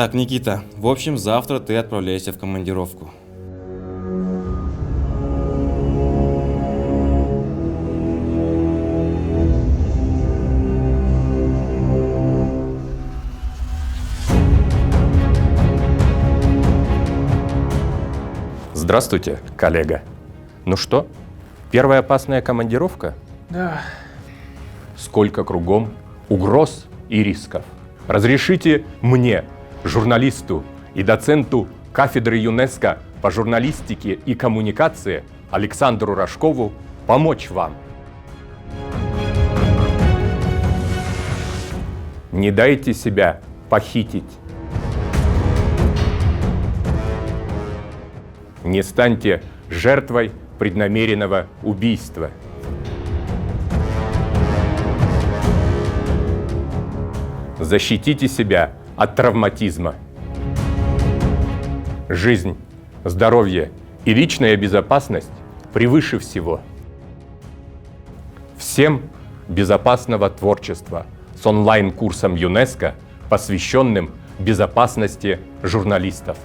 Так, Никита, в общем, завтра ты отправляешься в командировку. Здравствуйте, коллега. Ну что, первая опасная командировка? Да. Сколько кругом угроз и рисков. Разрешите мне, журналисту и доценту кафедры ЮНЕСКО по журналистике и коммуникации Александру Рожкову помочь вам. Не дайте себя похитить. Не станьте жертвой преднамеренного убийства. Защитите себя от травматизма. Жизнь, здоровье и личная безопасность превыше всего. Всем безопасного творчества с онлайн-курсом ЮНЕСКО, посвященным безопасности журналистов.